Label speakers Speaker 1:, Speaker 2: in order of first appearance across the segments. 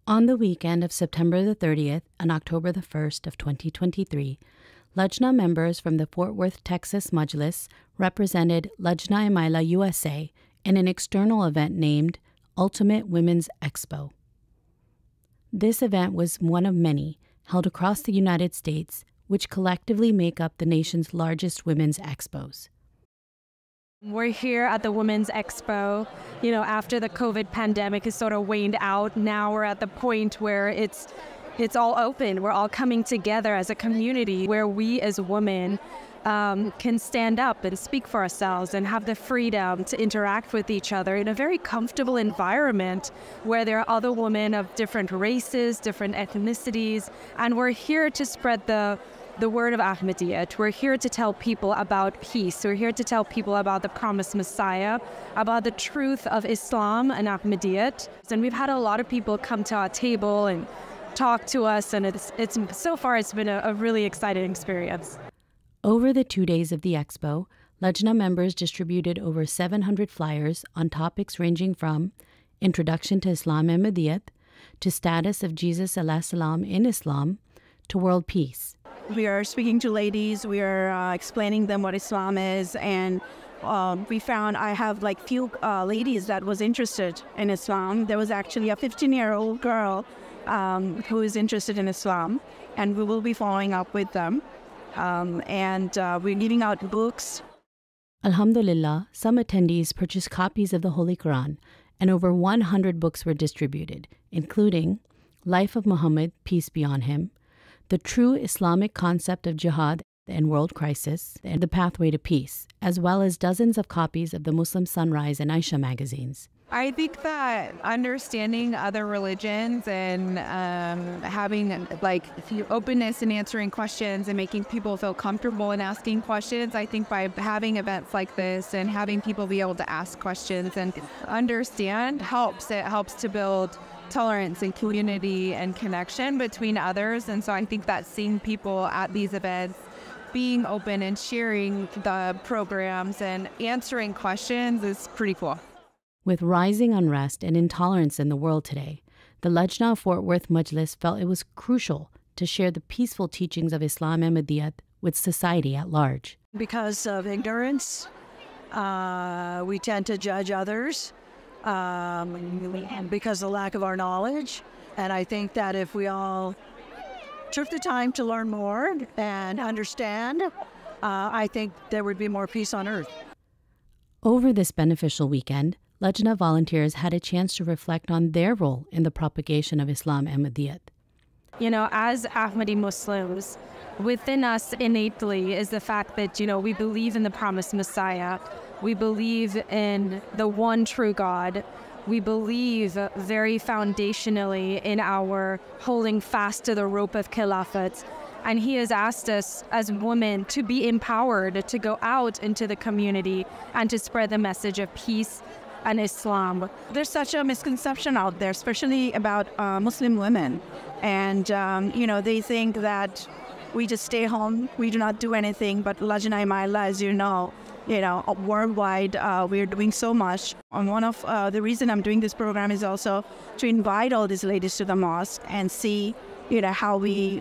Speaker 1: On the weekend of September the 30th and October the 1st of 2023, Lajna members from the Fort Worth, Texas Majlis represented Lajna Imaila USA in an external event named Ultimate Women's Expo. This event was one of many held across the United States, which collectively make up the nation's largest women's expos.
Speaker 2: We're here at the Women's Expo. After the COVID pandemic has sort of waned out, now we're at the point where it's all open. We're all coming together as a community where we as women can stand up and speak for ourselves and have the freedom to interact with each other in a very comfortable environment where there are other women of different races, different ethnicities, and we're here to spread the word of Ahmadiyyat. We're here to tell people about peace. We're here to tell people about the promised Messiah, about the truth of Islam and Ahmadiyyat. And we've had a lot of people come to our table and talk to us, and it's so far it's been a really exciting experience.
Speaker 1: Over the 2 days of the expo, Lajna members distributed over 700 flyers on topics ranging from Introduction to Islam and Ahmadiyyat, to status of Jesus alayhi salam in Islam, to world peace.
Speaker 3: We are speaking to ladies, we are explaining them what Islam is, and we found I have few ladies that was interested in Islam. There was actually a 15-year-old girl who is interested in Islam, and we will be following up with them. We're giving out books.
Speaker 1: Alhamdulillah, some attendees purchased copies of the Holy Quran, and over 100 books were distributed, including Life of Muhammad, Peace be on him, The True Islamic Concept of Jihad and World Crisis, and The Pathway to Peace, as well as dozens of copies of the Muslim Sunrise and Aisha magazines.
Speaker 4: I think that understanding other religions and having openness in answering questions and making people feel comfortable in asking questions, I think by having events like this and having people be able to ask questions and understand helps. It helps to build tolerance and community and connection between others. And so I think that seeing people at these events being open and sharing the programs and answering questions is pretty cool.
Speaker 1: With rising unrest and intolerance in the world today, the Lajna Fort Worth Majlis felt it was crucial to share the peaceful teachings of Islam and Ahmadiyyat with society at large.
Speaker 5: Because of ignorance, we tend to judge others because of the lack of our knowledge. And I think that if we all took the time to learn more and understand, I think there would be more peace on earth.
Speaker 1: Over this beneficial weekend, Lajna volunteers had a chance to reflect on their role in the propagation of Islam and Ahmadiyyat.
Speaker 2: As Ahmadi Muslims, within us innately is the fact that, we believe in the promised Messiah. We believe in the one true God. We believe very foundationally in our holding fast to the rope of Khilafat. And he has asked us as women to be empowered to go out into the community and to spread the message of peace and Islam.
Speaker 3: There's such a misconception out there, especially about Muslim women. And, they think that we just stay home, we do not do anything. But Lajna Imaila, as worldwide, we're doing so much. And one of the reason I'm doing this program is also to invite all these ladies to the mosque and see, how we,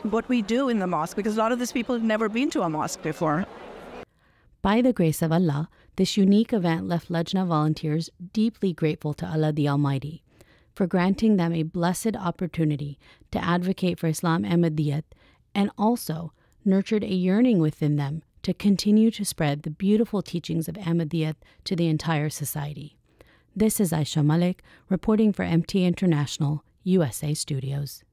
Speaker 3: what we do in the mosque, because a lot of these people have never been to a mosque before.
Speaker 1: By the grace of Allah, this unique event left Lajna volunteers deeply grateful to Allah the Almighty for granting them a blessed opportunity to advocate for Islam and Ahmadiyyat, and also nurtured a yearning within them to continue to spread the beautiful teachings of Ahmadiyyat to the entire society. This is Aisha Malik reporting for MT International USA Studios.